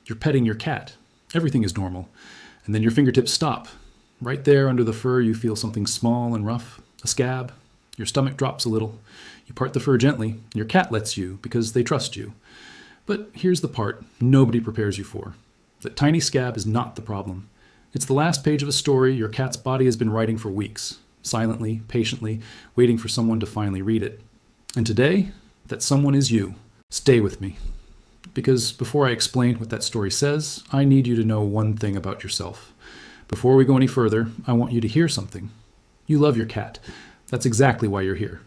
You're petting your cat. Everything is normal. And then your fingertips stop. Right there under the fur, you feel something small and rough, a scab. Your stomach drops a little. You part the fur gently. Your cat lets you because they trust you. But here's the part nobody prepares you for. That tiny scab is not the problem. It's the last page of a story your cat's body has been writing for weeks, silently, patiently, waiting for someone to finally read it. And today, that someone is you. Stay with me. Because before I explain what that story says, I need you to know one thing about yourself. Before we go any further, I want you to hear something. You love your cat. That's exactly why you're here.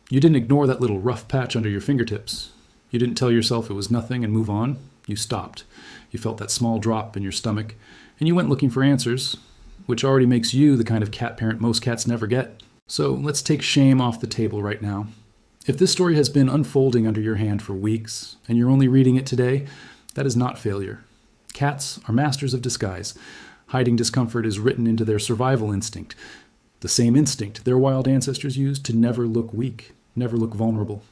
You didn't ignore that little rough patch under your fingertips. You didn't tell yourself it was nothing and move on. You stopped. You felt that small drop in your stomach, and you went looking for answers, which already makes you the kind of cat parent most cats never get. So let's take shame off the table right now. If this story has been unfolding under your hand for weeks, and you're only reading it today, that is not failure. Cats are masters of disguise. Hiding discomfort is written into their survival instinct, the same instinct their wild ancestors used to never look weak, never look vulnerable.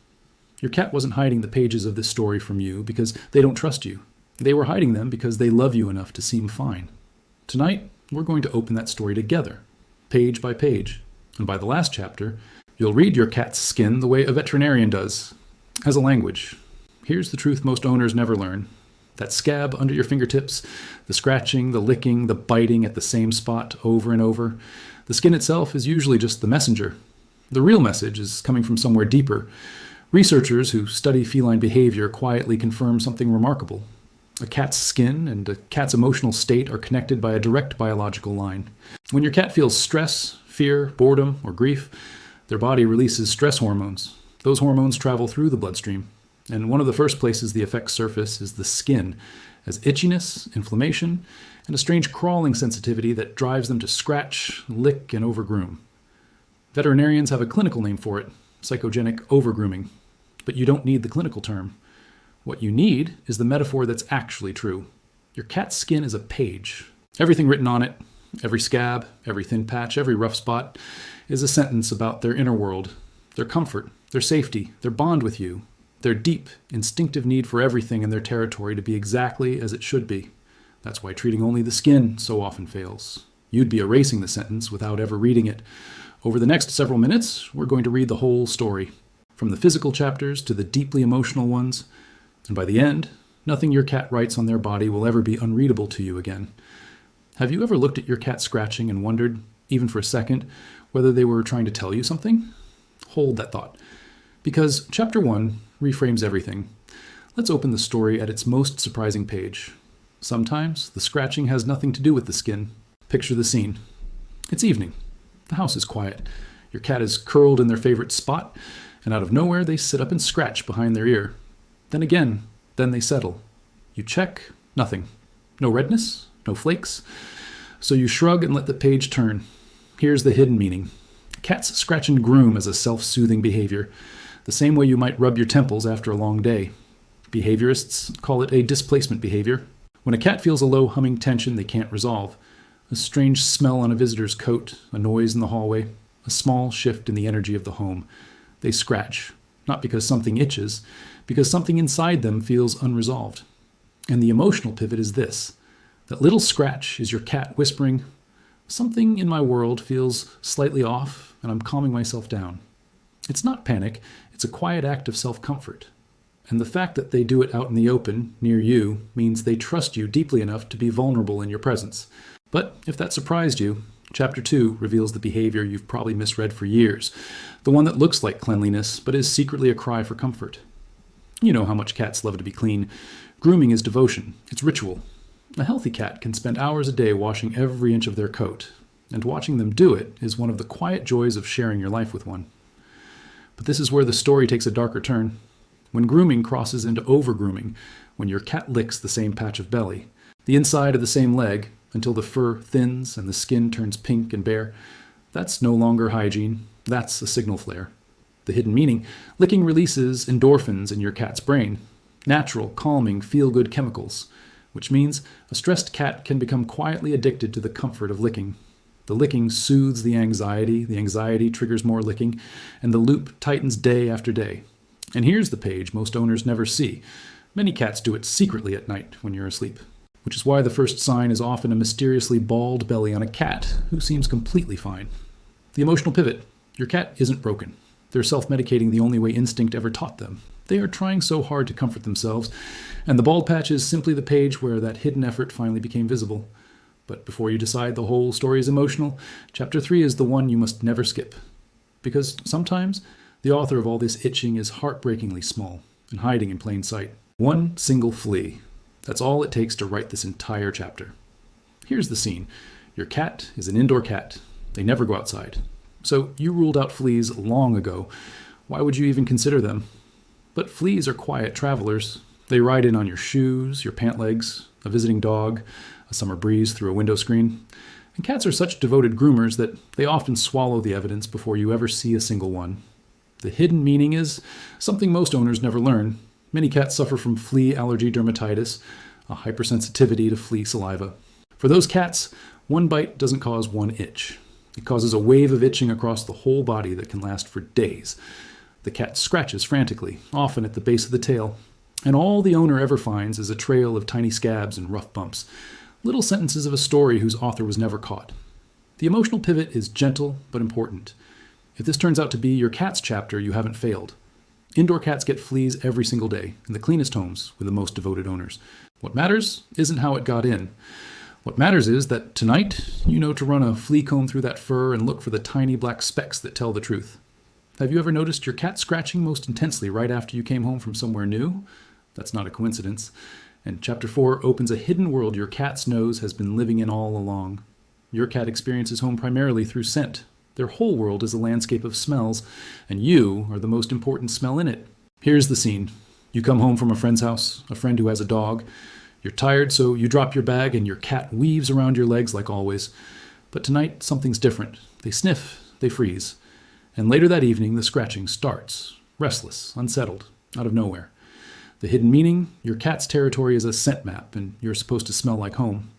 Your cat wasn't hiding the pages of this story from you because they don't trust you. They were hiding them because they love you enough to seem fine. Tonight, we're going to open that story together, page by page. And by the last chapter, you'll read your cat's skin the way a veterinarian does, as a language. Here's the truth most owners never learn. That scab under your fingertips, the scratching, the licking, the biting at the same spot over and over. The skin itself is usually just the messenger. The real message is coming from somewhere deeper. Researchers who study feline behavior quietly confirm something remarkable. A cat's skin and a cat's emotional state are connected by a direct biological line. When your cat feels stress, fear, boredom, or grief, their body releases stress hormones. Those hormones travel through the bloodstream. And one of the first places the effects surface is the skin, as itchiness, inflammation, and a strange crawling sensitivity that drives them to scratch, lick, and over-groom. Veterinarians have a clinical name for it, psychogenic over-grooming. But you don't need the clinical term. What you need is the metaphor that's actually true. Your cat's skin is a page. Everything written on it, every scab, every thin patch, every rough spot, is a sentence about their inner world, their comfort, their safety, their bond with you, their deep, instinctive need for everything in their territory to be exactly as it should be. That's why treating only the skin so often fails. You'd be erasing the sentence without ever reading it. Over the next several minutes, we're going to read the whole story, from the physical chapters to the deeply emotional ones. And by the end, nothing your cat writes on their body will ever be unreadable to you again. Have you ever looked at your cat scratching and wondered, even for a second, whether they were trying to tell you something? Hold that thought, because Chapter 1 reframes everything. Let's open the story at its most surprising page. Sometimes the scratching has nothing to do with the skin. Picture the scene. It's evening. The house is quiet. Your cat is curled in their favorite spot, and out of nowhere they sit up and scratch behind their ear. Then again, then they settle. You check, nothing. No redness, no flakes. So you shrug and let the page turn. Here's the hidden meaning. Cats scratch and groom as a self-soothing behavior, the same way you might rub your temples after a long day. Behaviorists call it a displacement behavior. When a cat feels a low humming tension they can't resolve, a strange smell on a visitor's coat, a noise in the hallway, a small shift in the energy of the home, they scratch, not because something itches, because something inside them feels unresolved. And the emotional pivot is this. That little scratch is your cat whispering, "Something in my world feels slightly off, and I'm calming myself down." It's not panic, it's a quiet act of self-comfort. And the fact that they do it out in the open, near you, means they trust you deeply enough to be vulnerable in your presence. But if that surprised you, Chapter 2 reveals the behavior you've probably misread for years, the one that looks like cleanliness, but is secretly a cry for comfort. You know how much cats love to be clean. Grooming is devotion, it's ritual. A healthy cat can spend hours a day washing every inch of their coat, and watching them do it is one of the quiet joys of sharing your life with one. But this is where the story takes a darker turn. When grooming crosses into over-grooming, when your cat licks the same patch of belly, the inside of the same leg, until the fur thins and the skin turns pink and bare, that's no longer hygiene, that's a signal flare. The hidden meaning, licking releases endorphins in your cat's brain, natural, calming, feel-good chemicals, which means a stressed cat can become quietly addicted to the comfort of licking. The licking soothes the anxiety triggers more licking, and the loop tightens day after day. And here's the page most owners never see. Many cats do it secretly at night when you're asleep. which is why the first sign is often a mysteriously bald belly on a cat who seems completely fine. The emotional pivot. Your cat isn't broken. They're self-medicating the only way instinct ever taught them. They are trying so hard to comfort themselves, and the bald patch is simply the page where that hidden effort finally became visible. But before you decide the whole story is emotional, Chapter 3 is the one you must never skip. Because sometimes the author of all this itching is heartbreakingly small and hiding in plain sight. One single flea. That's all it takes to write this entire chapter. Here's the scene. Your cat is an indoor cat. They never go outside. So you ruled out fleas long ago. Why would you even consider them? But fleas are quiet travelers. They ride in on your shoes, your pant legs, a visiting dog, a summer breeze through a window screen. And cats are such devoted groomers that they often swallow the evidence before you ever see a single one. The hidden meaning is something most owners never learn. Many cats suffer from flea allergy dermatitis, a hypersensitivity to flea saliva. For those cats, one bite doesn't cause one itch. It causes a wave of itching across the whole body that can last for days. The cat scratches frantically, often at the base of the tail, and all the owner ever finds is a trail of tiny scabs and rough bumps, little sentences of a story whose author was never caught. The emotional pivot is gentle but important. If this turns out to be your cat's chapter, you haven't failed. Indoor cats get fleas every single day, in the cleanest homes with the most devoted owners. What matters isn't how it got in. What matters is that tonight, you know to run a flea comb through that fur and look for the tiny black specks that tell the truth. Have you ever noticed your cat scratching most intensely right after you came home from somewhere new? That's not a coincidence. And Chapter 4 opens a hidden world your cat's nose has been living in all along. Your cat experiences home primarily through scent. Their whole world is a landscape of smells, and you are the most important smell in it. Here's the scene. You come home from a friend's house, a friend who has a dog. You're tired, so you drop your bag and your cat weaves around your legs like always. But tonight, something's different. They sniff, they freeze. And later that evening, the scratching starts. Restless, unsettled, out of nowhere. The hidden meaning, your cat's territory is a scent map, and you're supposed to smell like home.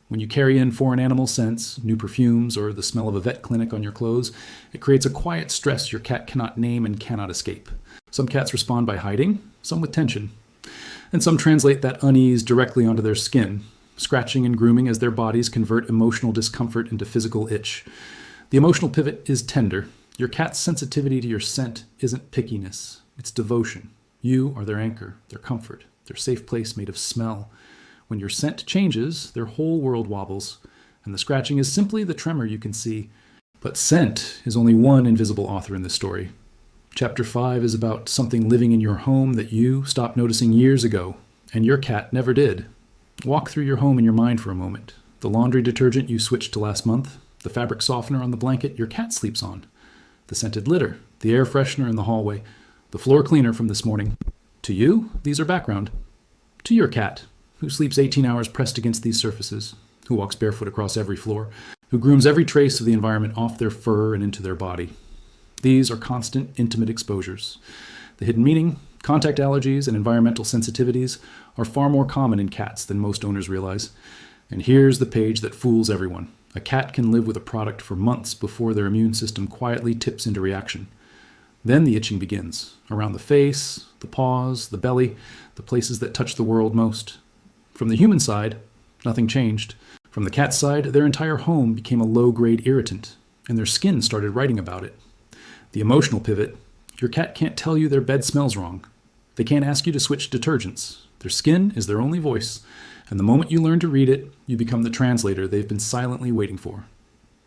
When you carry in foreign animal scents, new perfumes, or the smell of a vet clinic on your clothes, it creates a quiet stress your cat cannot name and cannot escape. Some cats respond by hiding, some with tension. And some translate that unease directly onto their skin, scratching and grooming as their bodies convert emotional discomfort into physical itch. The emotional pivot is tender. Your cat's sensitivity to your scent isn't pickiness, it's devotion. You are their anchor, their comfort, their safe place made of smell. When your scent changes, their whole world wobbles, and the scratching is simply the tremor you can see. But scent is only one invisible author in this story. Chapter 5 is about something living in your home that you stopped noticing years ago, and your cat never did. Walk through your home in your mind for a moment. The laundry detergent you switched to last month, the fabric softener on the blanket your cat sleeps on, the scented litter, the air freshener in the hallway, the floor cleaner from this morning. To you, these are background. To your cat, who sleeps 18 hours pressed against these surfaces, who walks barefoot across every floor, who grooms every trace of the environment off their fur and into their body. These are constant, intimate exposures. The hidden meaning, contact allergies and environmental sensitivities are far more common in cats than most owners realize. And here's the page that fools everyone. A cat can live with a product for months before their immune system quietly tips into reaction. Then the itching begins, around the face, the paws, the belly, the places that touch the world most. From the human side, nothing changed. From the cat's side, their entire home became a low-grade irritant, and their skin started writing about it. The emotional pivot, your cat can't tell you their bed smells wrong. They can't ask you to switch detergents. Their skin is their only voice, and the moment you learn to read it, you become the translator they've been silently waiting for.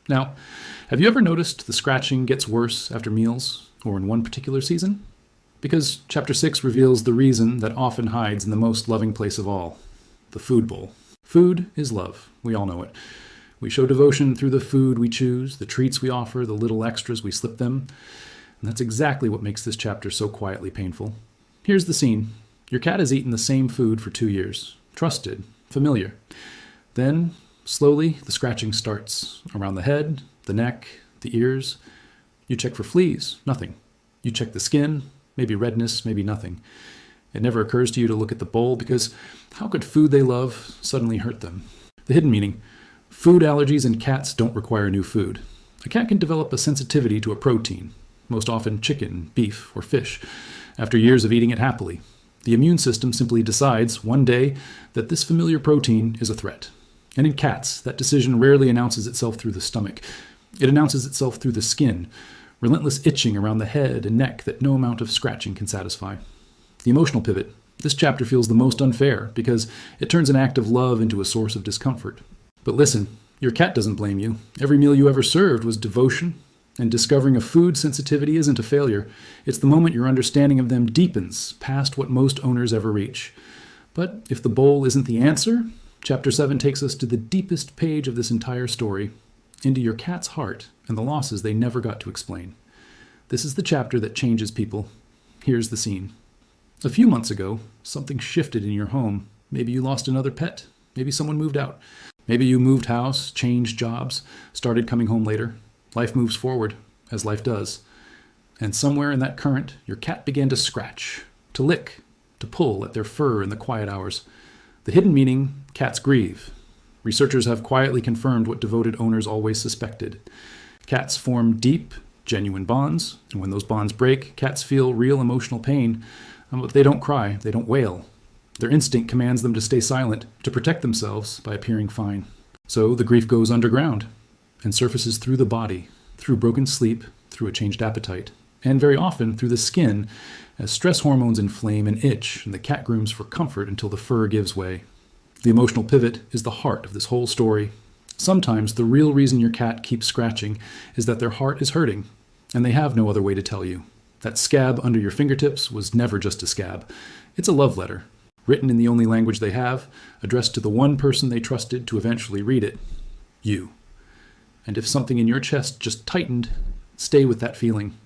Now, have you ever noticed the scratching gets worse after meals, or in one particular season? Because Chapter 6 reveals the reason that often hides in the most loving place of all, the food bowl. Food is love. We all know it. We show devotion through the food we choose, the treats we offer, the little extras we slip them. And that's exactly what makes this chapter so quietly painful. Here's the scene. Your cat has eaten the same food for 2 years. Trusted, familiar. Then, slowly, the scratching starts. Around the head, the neck, the ears. You check for fleas. Nothing. You check the skin. Maybe redness, maybe nothing. It never occurs to you to look at the bowl because how could food they love suddenly hurt them? The hidden meaning. Food allergies in cats don't require new food. A cat can develop a sensitivity to a protein, most often chicken, beef, or fish, after years of eating it happily. The immune system simply decides one day that this familiar protein is a threat. And in cats, that decision rarely announces itself through the stomach. It announces itself through the skin, relentless itching around the head and neck that no amount of scratching can satisfy. The emotional pivot. This chapter feels the most unfair because it turns an act of love into a source of discomfort. But listen, your cat doesn't blame you. Every meal you ever served was devotion, and discovering a food sensitivity isn't a failure. It's the moment your understanding of them deepens past what most owners ever reach. But if the bowl isn't the answer, Chapter 7 takes us to the deepest page of this entire story, into your cat's heart and the losses they never got to explain. This is the chapter that changes people. Here's the scene. A few months ago, something shifted in your home. Maybe you lost another pet. Maybe someone moved out. Maybe you moved house, changed jobs, started coming home later. Life moves forward, as life does. And somewhere in that current, your cat began to scratch, to lick, to pull at their fur in the quiet hours. The hidden meaning, cats grieve. Researchers have quietly confirmed what devoted owners always suspected. Cats form deep, genuine bonds, and when those bonds break, cats feel real emotional pain. But they don't cry, they don't wail. Their instinct commands them to stay silent, to protect themselves by appearing fine. So the grief goes underground and surfaces through the body, through broken sleep, through a changed appetite, and very often through the skin as stress hormones inflame and itch and the cat grooms for comfort until the fur gives way. The emotional pivot is the heart of this whole story. Sometimes the real reason your cat keeps scratching is that their heart is hurting, and they have no other way to tell you. That scab under your fingertips was never just a scab. It's a love letter, written in the only language they have, addressed to the one person they trusted to eventually read it, you. And if something in your chest just tightened, stay with that feeling.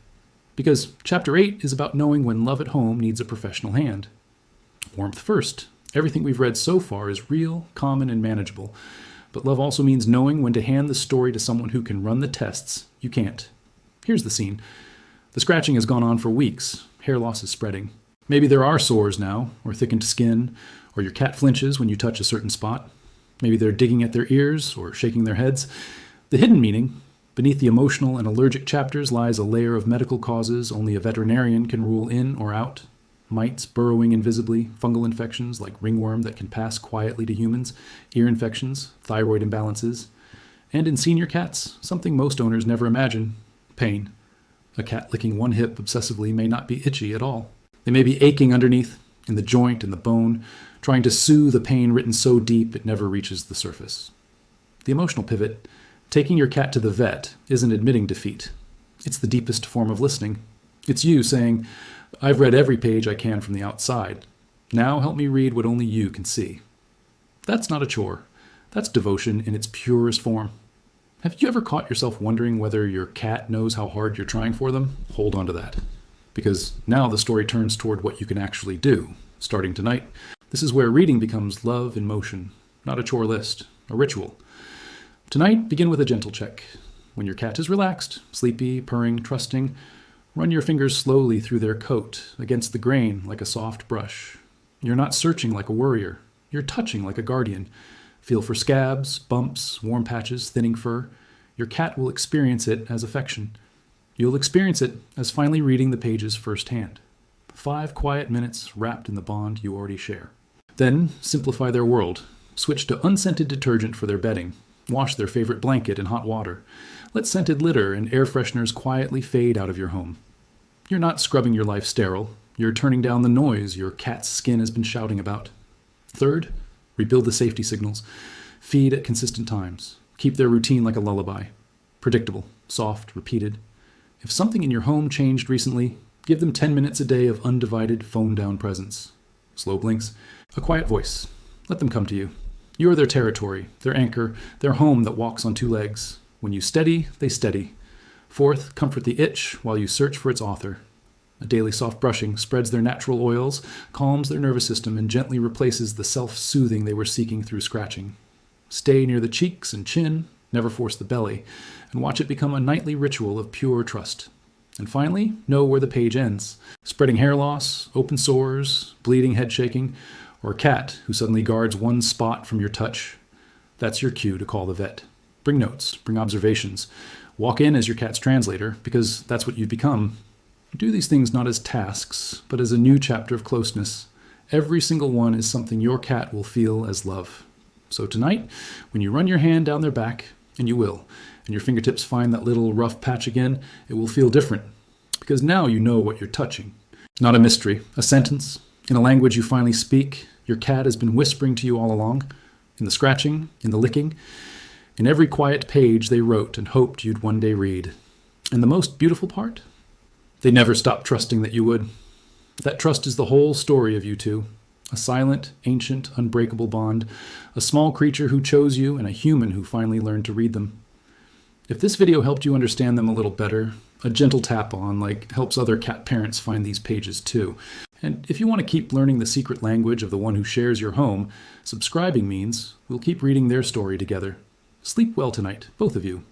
Because Chapter 8 is about knowing when love at home needs a professional hand. Warmth first. Everything we've read so far is real, common, and manageable. But love also means knowing when to hand the story to someone who can run the tests. You can't. Here's the scene. The scratching has gone on for weeks. Hair loss is spreading. Maybe there are sores now, or thickened skin, or your cat flinches when you touch a certain spot. Maybe they're digging at their ears or shaking their heads. The hidden meaning, beneath the emotional and allergic chapters lies a layer of medical causes only a veterinarian can rule in or out. Mites burrowing invisibly, fungal infections like ringworm that can pass quietly to humans, ear infections, thyroid imbalances, and in senior cats, something most owners never imagine, pain. A cat licking one hip obsessively may not be itchy at all. They may be aching underneath, in the joint and the bone, trying to soothe a pain written so deep it never reaches the surface. The emotional pivot, taking your cat to the vet, isn't admitting defeat. It's the deepest form of listening. It's you saying, I've read every page I can from the outside. Now help me read what only you can see. That's not a chore. That's devotion in its purest form. Have you ever caught yourself wondering whether your cat knows how hard you're trying for them? Hold on to that. Because now the story turns toward what you can actually do. Starting tonight, this is where reading becomes love in motion, not a chore list, a ritual. Tonight, begin with a gentle check. When your cat is relaxed, sleepy, purring, trusting, run your fingers slowly through their coat, against the grain like a soft brush. You're not searching like a worrier. You're touching like a guardian. Feel for scabs, bumps, warm patches, thinning fur. Your cat will experience it as affection. You'll experience it as finally reading the pages firsthand. 5 quiet minutes wrapped in the bond you already share. Then simplify their world. Switch to unscented detergent for their bedding. Wash their favorite blanket in hot water. Let scented litter and air fresheners quietly fade out of your home. You're not scrubbing your life sterile. You're turning down the noise your cat's skin has been shouting about. Third, rebuild the safety signals. Feed at consistent times. Keep their routine like a lullaby. Predictable, soft, repeated. If something in your home changed recently, give them 10 minutes a day of undivided, phone-down presence. Slow blinks. A quiet voice. Let them come to you. You are their territory, their anchor, their home that walks on 2 legs. When you steady, they steady. Fourth, comfort the itch while you search for its author. A daily soft brushing spreads their natural oils, calms their nervous system, and gently replaces the self-soothing they were seeking through scratching. Stay near the cheeks and chin, never force the belly, and watch it become a nightly ritual of pure trust. And finally, know where the page ends. Spreading hair loss, open sores, bleeding head shaking, or a cat who suddenly guards one spot from your touch. That's your cue to call the vet. Bring notes, bring observations. Walk in as your cat's translator, because that's what you've become. Do these things not as tasks, but as a new chapter of closeness, Every single one is something your cat will feel as love. So tonight, when you run your hand down their back, and you will, and your fingertips find that little rough patch again, it will feel different. Because now you know what you're touching. Not a mystery, a sentence, in a language you finally speak. Your cat has been whispering to you all along, in the scratching, in the licking, in every quiet page they wrote and hoped you'd one day read. And the most beautiful part? They never stopped trusting that you would. That trust is the whole story of you two. A silent, ancient, unbreakable bond. A small creature who chose you and a human who finally learned to read them. If this video helped you understand them a little better, a gentle tap on like helps other cat parents find these pages too. And if you want to keep learning the secret language of the one who shares your home, subscribing means we'll keep reading their story together. Sleep well tonight, both of you.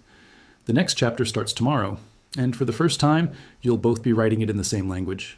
The next chapter starts tomorrow, and for the first time, you'll both be writing it in the same language.